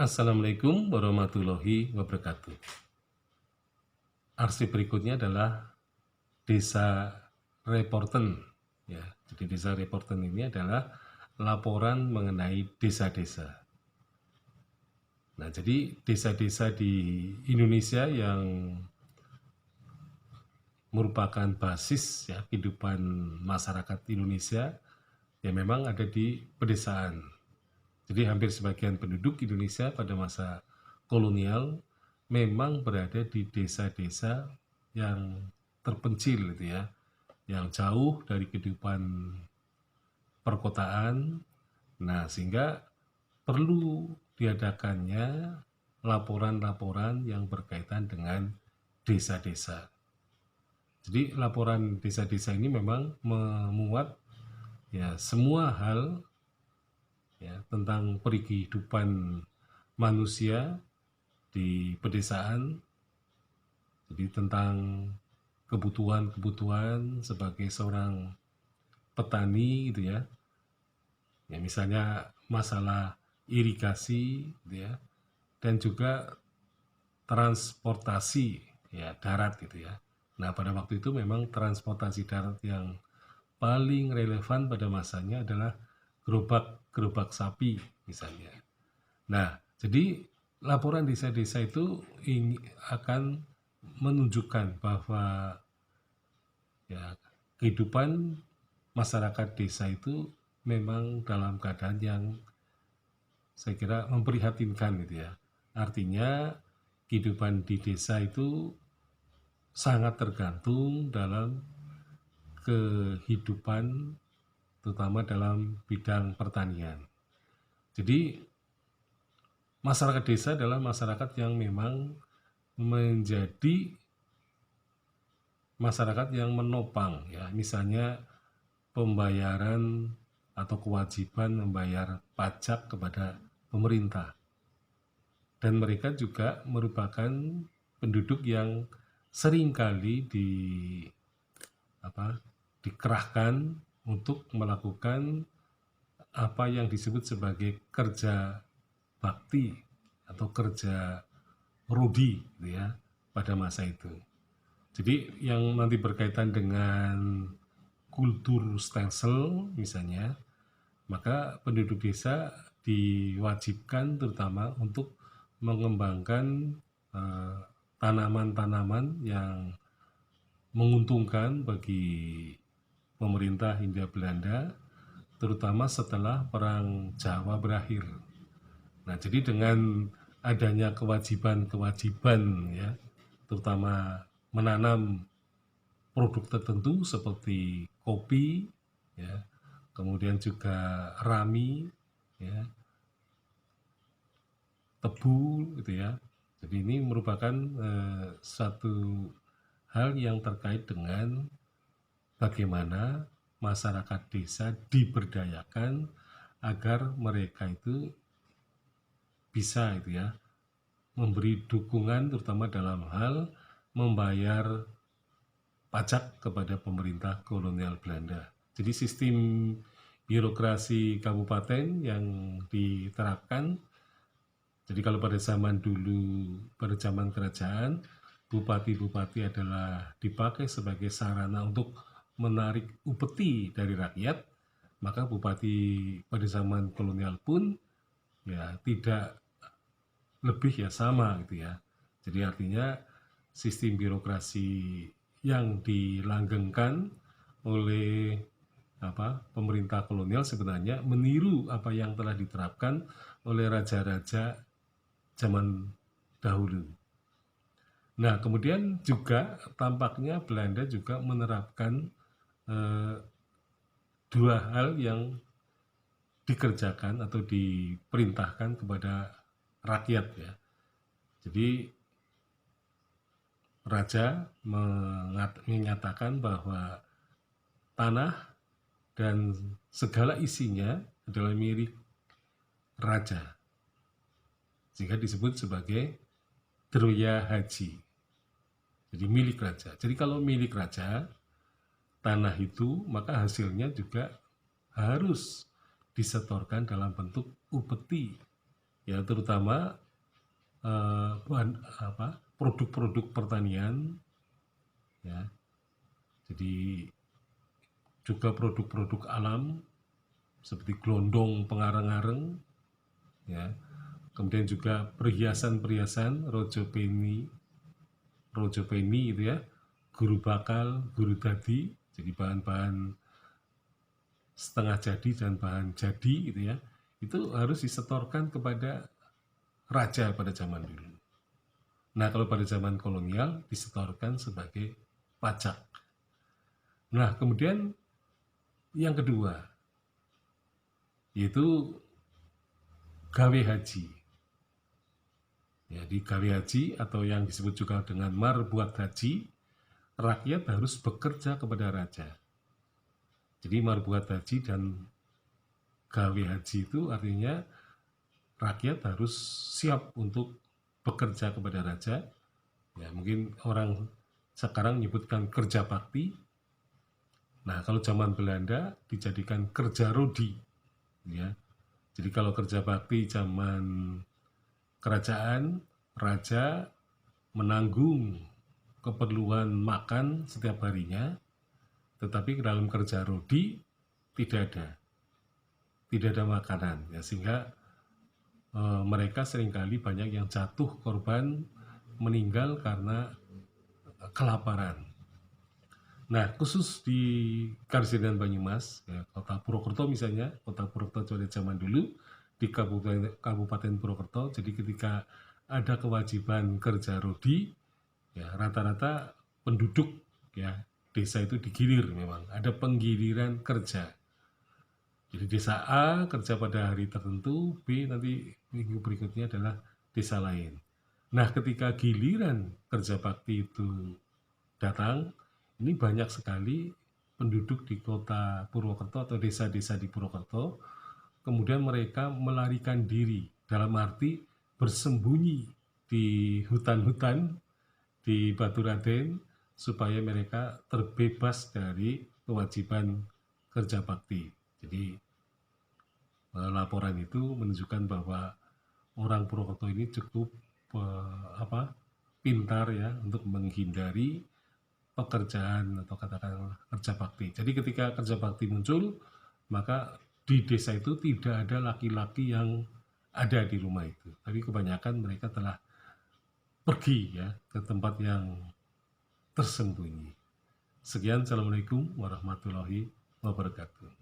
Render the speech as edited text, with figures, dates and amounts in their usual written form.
Assalamualaikum warahmatullahi wabarakatuh. Arsip berikutnya adalah Desa Reporten. Ya, jadi Desa Reporten ini adalah laporan mengenai desa-desa. Nah, jadi desa-desa di Indonesia yang merupakan basis ya kehidupan masyarakat Indonesia ya memang ada di pedesaan. Jadi hampir sebagian penduduk Indonesia pada masa kolonial memang berada di desa-desa yang terpencil gitu ya, yang jauh dari kehidupan perkotaan. Nah, sehingga perlu diadakannya laporan-laporan yang berkaitan dengan desa-desa. Jadi laporan desa-desa ini memang memuat ya semua hal ya tentang kehidupan manusia di pedesaan, jadi tentang kebutuhan-kebutuhan sebagai seorang petani gitu ya. Ya misalnya masalah irigasi gitu ya, dan juga transportasi ya darat gitu ya. Nah, pada waktu itu memang transportasi darat yang paling relevan pada masanya adalah gerobak sapi misalnya. Nah, jadi laporan desa-desa itu ini akan menunjukkan bahwa ya kehidupan masyarakat desa itu memang dalam keadaan yang saya kira memprihatinkan gitu ya. Artinya kehidupan di desa itu sangat tergantung dalam kehidupan terutama dalam bidang pertanian. Jadi masyarakat desa adalah masyarakat yang memang menjadi masyarakat yang menopang ya, misalnya pembayaran atau kewajiban membayar pajak kepada pemerintah. Dan mereka juga merupakan penduduk yang seringkali dikerahkan untuk melakukan apa yang disebut sebagai kerja bakti atau kerja rudi gitu ya pada masa itu. Jadi yang nanti berkaitan dengan kultur stensel misalnya, maka penduduk desa diwajibkan terutama untuk mengembangkan tanaman-tanaman yang menguntungkan bagi pemerintah Hindia Belanda, terutama setelah Perang Jawa berakhir. Nah, jadi dengan adanya kewajiban-kewajiban ya, terutama menanam produk tertentu seperti kopi, ya, kemudian juga rami, ya, tebu, gitu ya. Jadi ini merupakan satu hal yang terkait dengan bagaimana masyarakat desa diberdayakan agar mereka itu bisa itu ya memberi dukungan terutama dalam hal membayar pajak kepada pemerintah kolonial Belanda. Jadi sistem birokrasi kabupaten yang diterapkan, jadi kalau pada zaman dulu, pada zaman kerajaan, bupati-bupati adalah dipakai sebagai sarana untuk menarik upeti dari rakyat, maka bupati pada zaman kolonial pun ya tidak lebih ya sama gitu ya. Jadi artinya sistem birokrasi yang dilanggengkan oleh pemerintah kolonial sebenarnya meniru apa yang telah diterapkan oleh raja-raja zaman dahulu. Nah, kemudian juga tampaknya Belanda juga menerapkan dua hal yang dikerjakan atau diperintahkan kepada rakyat ya. Jadi raja menyatakan bahwa tanah dan segala isinya adalah milik raja, sehingga disebut sebagai Droya Haji, jadi milik raja. Jadi kalau milik raja tanah itu, maka hasilnya juga harus disetorkan dalam bentuk upeti ya terutama produk-produk pertanian, ya. Jadi juga produk-produk alam seperti gelondong, pengareng-areng, ya. Kemudian juga perhiasan-perhiasan rojo peni itu ya, guru bakal, guru dadi, jadi bahan-bahan setengah jadi dan bahan jadi gitu ya. Itu harus disetorkan kepada raja pada zaman dulu. Nah, kalau pada zaman kolonial disetorkan sebagai pajak. Nah, kemudian yang kedua yaitu gawe haji. Ya, di gawe haji atau yang disebut juga dengan marbuat haji, rakyat harus bekerja kepada raja. Jadi marbuat haji dan gawe haji itu artinya rakyat harus siap untuk bekerja kepada raja. Ya, mungkin orang sekarang menyebutkan kerja bakti. Nah, kalau zaman Belanda dijadikan kerja rodi. Ya. Jadi kalau kerja bakti zaman kerajaan, raja menanggung keperluan makan setiap harinya, tetapi dalam kerja rodi tidak ada makanan, ya, sehingga mereka seringkali banyak yang jatuh korban meninggal karena kelaparan. Nah, khusus di Karesidenan Banyumas, ya, kota Purwokerto misalnya, kota Purwokerto pada zaman dulu di Kabupaten Purwokerto, jadi ketika ada kewajiban kerja rodi, ya rata-rata penduduk ya desa itu digilir, memang ada penggiliran kerja. Jadi desa A kerja pada hari tertentu, B nanti minggu berikutnya adalah desa lain. Nah, ketika giliran kerja bakti itu datang, ini banyak sekali penduduk di kota Purwokerto atau desa-desa di Purwokerto, kemudian mereka melarikan diri, dalam arti bersembunyi di hutan-hutan di Baturaden supaya mereka terbebas dari kewajiban kerja bakti. Jadi laporan itu menunjukkan bahwa orang Purwokerto ini cukup pintar ya untuk menghindari pekerjaan atau katakanlah kerja bakti. Jadi ketika kerja bakti muncul, maka di desa itu tidak ada laki-laki yang ada di rumah itu. Tapi kebanyakan mereka telah pergi ya ke tempat yang tersembunyi. Sekian, Assalamualaikum warahmatullahi wabarakatuh.